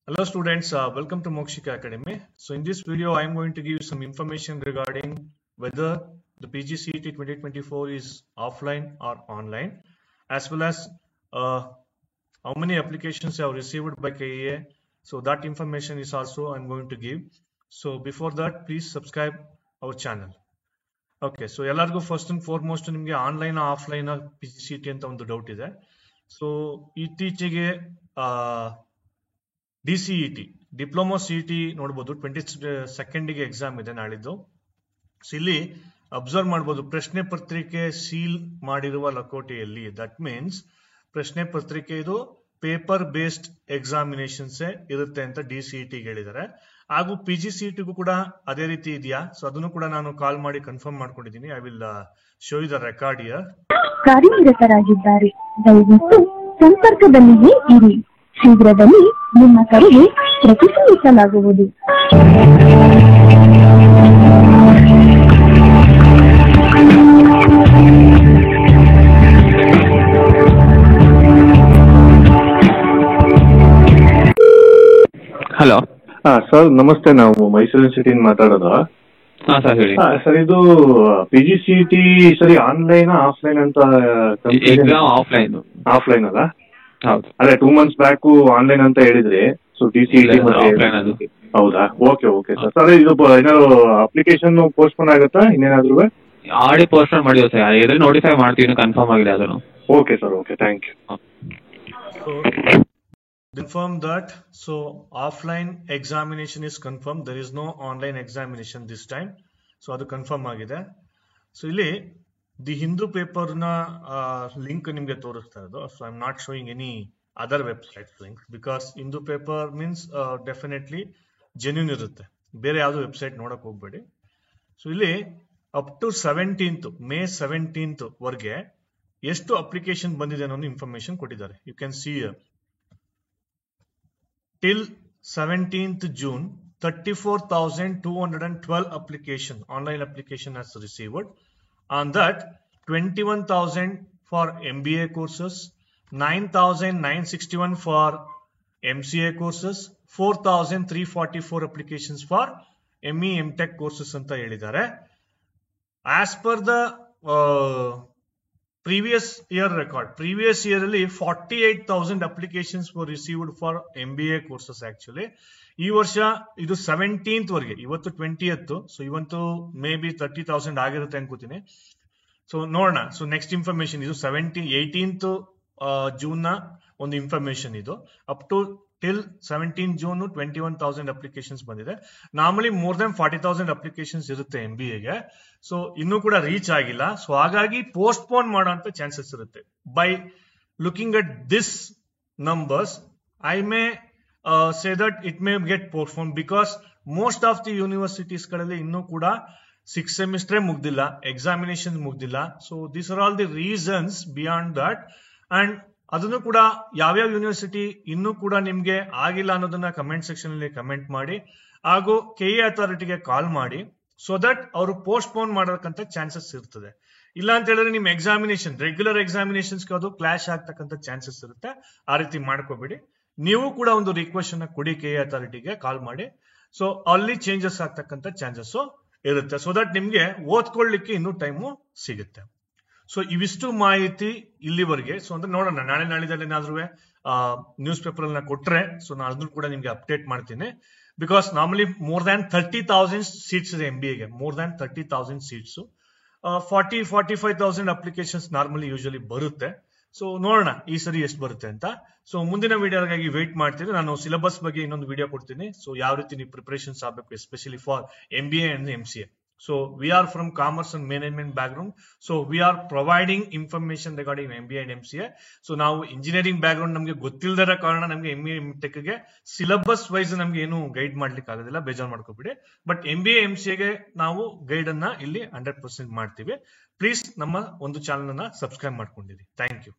Hello students, welcome to Mokshika Academy. So in this video, I am going to give you some information regarding whether the PGCET 2024 is offline or online, as well as how many applications you have received by KEA. So that information is also I am going to give. So before that, please subscribe our channel. Okay, so ಎಲ್ಲರಿಗೂ first and foremost ನಿಮಗೆ online offline PGCET ಅಂತ ಒಂದು doubt ಇದೆ. So ಇತ್ತೀಚೆಗೆ DCET diploma CET ನೋಡಬಹುದು 22nd exam ಇದೆ ನಾಳಿದ್ದು. So ಇಲ್ಲಿ ಅಬ್ಸರ್ವ್ ಮಾಡಬಹುದು ಪ್ರಶ್ನೆ ಪತ್ರಿಕೆ ಸೀಲ್ ಮಾಡಿರುವ ಲಕೋಟೆಯಲ್ಲಿ, ದಟ್ ಮೀನ್ಸ್ ಪ್ರಶ್ನೆ ಪತ್ರಿಕೆ ಇದು ಪೇಪರ್ ಬೇಸ್ಡ್ ಎಕ್ಸಾಮಿನೇಷನ್ಸ್ ಇರುತ್ತೆ ಅಂತ DCET ಹೇಳಿದ್ದಾರೆ. ಹಾಗೂ PGCET ಗೂ ಕೂಡ ಅದೇ ರೀತಿ ಇದೆಯಾ? ಸೊ ಅದನ್ನು ಕೂಡ ನಾನು ಕಾಲ್ ಮಾಡಿ ಕನ್ಫರ್ಮ್ ಮಾಡ್ಕೊಂಡಿದ್ದೀನಿ. I will show you the record here. ಕಾರ್ಯನಿರತರಾಗಿದ್ದಾರೆ, ದಯವಿಟ್ಟು ಸಂಪರ್ಕದಲ್ಲಿಯೇ ಇರಿ. ಶೀಘ್ರದಲ್ಲಿ ನಿಮ್ಮ ಕರೆಗೆ ಪ್ರತಿಕ್ರಿಯಿಸಲಾಗುವುದು. ಹಲೋ ಸರ್ ನಮಸ್ತೆ, ನಾವು ಮೈಸೂರಿನ ಸಿಟಿಯಿಂದ ಮಾತಾಡೋದು. ಸರ್ ಹೇಳಿ. ಸರ್ ಇದು PGCET ಸರಿ ಆನ್ಲೈನ್ ಆಫ್ಲೈನ್ ಅಂತ? Exam offline. ಆಫ್ಲೈನ್ ಅಲ್ಲ? ಹೌದು. ಅದೇ 2 months ಬ್ಯಾಕ್ ಆನ್ಲೈನ್ ಅಂತ ಹೇಳಿದ್ರಿ. ಸೊ DCET ಆಫ್ಲೈನ್ ಅದು. ಹೌದಾ? Okay okay sir. ಸರ್ ಇದು ಏನಾದ್ರು ಅಪ್ಲಿಕೇಶನ್ ಪೋಸ್ಟ್ಪೋನ್ ಆಗುತ್ತಾ ಇನ್ನೇನಾದ್ರು? ಆಡಿ ಪೋಸ್ಟ್ಪೋನ್ ಮಾಡಿದ್ವಿ ಸರ್, ಎಲ್ಲಿ ನೋಟಿಫೈ ಮಾಡ್ತೀವಿ, ಕನ್ಫರ್ಮ್ ಆಗಿದೆ ಅದನ್ನು. Okay sir, okay, thank you. Confirm that so offline examination is confirmed, there is no online examination this time. So adu confirm agide. So illi the Hindu paper na link nimge torista irodu. So I am not showing any other website link because Hindu paper means definitely genuine irutte, bere yadu website nodak hogbedi. So illi up to 17th May 17th varge ಎಷ್ಟು application ಬಂದಿದೆ ಅನ್ನೋ information ಕೊಟ್ಟಿದ್ದಾರೆ. You can see here till 17th June 34,212 application online application has received. On that 21,000 for MBA courses, 9,961 for MCA courses, 4,344 applications for ME MTech courses anta helidare. As per the previous year record, previous year ಅಲ್ಲಿ 48,000 applications were received for MBA courses actually. ಈ ವರ್ಷ ಇದು 17th ವರೆಗೆ, ಇವತ್ತು 20th, so ಇವತ್ತು may be 30,000 ಆಗಿರುತ್ತೆ ಅನ್ಕೋತೀನಿ. So ನೋಡೋಣ. ಸೊ ನೆಕ್ಸ್ಟ್ ಇನ್ಫಾರ್ಮೇಶನ್ ಇದು 18th ಜೂನ್ ನ ಒಂದು ಇನ್ಫಾರ್ಮೇಶನ್ ಇದು. Up to till 17 June 21,000 applications ಬಂದಿದೆ. ನಾರ್ಮಲಿ ಮೋರ್ ದನ್ 40,000 ಅಪ್ಲಿಕೇಶನ್ಸ್ ಇರುತ್ತೆ MBAಗೆ. ಸೊ ಇನ್ನೂ ಕೂಡ ರೀಚ್ ಆಗಿಲ್ಲ. ಸೊ ಹಾಗಾಗಿ ಪೋಸ್ಟ್ಪೋನ್ ಮಾಡುವಂತ ಚಾನ್ಸಸ್ ಇರುತ್ತೆ. By looking at this numbers I may say that it may get postpone because most of the universities ಗಳಲ್ಲಿ ಇನ್ನೂ ಕೂಡ 6 ಸೆಮಿಸ್ಟರ್ ಮುಗ್ದಿಲ್ಲ, ಎಕ್ಸಾಮಿನೇಷನ್ ಮುಗ್ದಿಲ್ಲ. So these are all the reasons beyond that. And ಅದನ್ನು ಕೂಡ ಯಾವ್ಯಾವ ಯೂನಿವರ್ಸಿಟಿ ಇನ್ನೂ ಕೂಡ ನಿಮ್ಗೆ ಆಗಿಲ್ಲ ಅನ್ನೋದನ್ನ ಕಮೆಂಟ್ ಸೆಕ್ಷನ್ ಅಲ್ಲಿ ಕಮೆಂಟ್ ಮಾಡಿ, ಹಾಗೂ KE ಅಥಾರಿಟಿಗೆ ಕಾಲ್ ಮಾಡಿ, ಸೊ ದಟ್ ಅವರು ಪೋಸ್ಟ್ಪೋನ್ ಮಾಡೋದಕ್ಕಂತ ಚಾನ್ಸಸ್ ಇರ್ತದೆ. ಇಲ್ಲ ಅಂತ ಹೇಳಿದ್ರೆ ನಿಮ್ ಎಕ್ಸಾಮಿನೇಷನ್ ರೆಗ್ಯುಲರ್ ಎಕ್ಸಾಮಿನೇಷನ್ಸ್ ಅದು ಕ್ಲಾಶ್ ಆಗ್ತಕ್ಕಂಥ ಚಾನ್ಸಸ್ ಇರುತ್ತೆ. ಆ ರೀತಿ ಮಾಡ್ಕೋಬೇಡಿ. ನೀವು ಕೂಡ ಒಂದು ರಿಕ್ವೆಸ್ಟ್ ಅನ್ನ ಕೊಡಿ KE ಅಥಾರಿಟಿಗೆ ಕಾಲ್ ಮಾಡಿ. ಸೊ ಅಲ್ಲಿ ಚೇಂಜಸ್ ಆಗ್ತಕ್ಕಂಥ ಚಾನ್ಸಸ್ ಇರುತ್ತೆ, ಸೊ ದಟ್ ನಿಮ್ಗೆ ಓದ್ಕೊಳ್ಳಿಕ್ಕೆ ಇನ್ನೂ ಟೈಮು ಸಿಗುತ್ತೆ. ಸೊ ಇವಿಷ್ಟು ಮಾಹಿತಿ ಇಲ್ಲಿವರೆಗೆ. ಸೊ ಅಂದ್ರೆ ನೋಡೋಣ, ನಾಳೆ ನಾಳಿದಲ್ಲಿ ಏನಾದ್ರೂ ನ್ಯೂಸ್ ಪೇಪರ್ ಅನ್ನ ಕೊಟ್ರೆ ಸೊ ನಾನು ಅದನ್ನು ಕೂಡ ನಿಮ್ಗೆ ಅಪ್ಡೇಟ್ ಮಾಡ್ತೀನಿ. Because normally more than 30,000 seats ಇದೆ MBAಗೆ, more than 30,000 seats. 45,000 applications normally usually ಬರುತ್ತೆ. ಸೊ ನೋಡೋಣ ಈ ಸರಿ ಎಷ್ಟು ಬರುತ್ತೆ ಅಂತ. ಸೊ ಮುಂದಿನ ವಿಡಿಯೋಗಾಗಿ ವೇಟ್ ಮಾಡ್ತೀನಿ. ನಾನು ಸಿಲೆಬಸ್ ಬಗ್ಗೆ ಇನ್ನೊಂದು ವಿಡಿಯೋ ಕೊಡ್ತೀನಿ. ಸೊ ಯಾವ ರೀತಿ ನೀವು ಪ್ರಿಪರೇಷನ್ಸ್ ಆಗಬೇಕು especially for MBA and MCA. So we are from commerce and management background. So we are providing information regarding MBA and MCA. So ನಾವು ಇಂಜಿನಿಯರಿಂಗ್ ಬ್ಯಾಕ್ ಗ್ರೌಂಡ್ ನಮಗೆ ಗೊತ್ತಿಲ್ಲದ ಕಾರಣ ನಮಗೆ MBA MTech ಗೆ ಸಿಲೆಬಸ್ ವೈಸ್ ನಮ್ಗೆ ಏನು guide ಮಾಡ್ಲಿಕ್ಕೆ ಆಗೋದಿಲ್ಲ, ಬೇಜಾರು ಮಾಡ್ಕೋಬಿಡಿ. ಬಟ್ MBA MCA ಗೆ ನಾವು ಗೈಡ್ ಅನ್ನ ಇಲ್ಲಿ 100% ಮಾಡ್ತೀವಿ. ಪ್ಲೀಸ್ ನಮ್ಮ ಒಂದು ಚಾನಲ್ ಅನ್ನ ಸಬ್ಸ್ಕ್ರೈಬ್ ಮಾಡ್ಕೊಂಡಿರಿ. Thank you.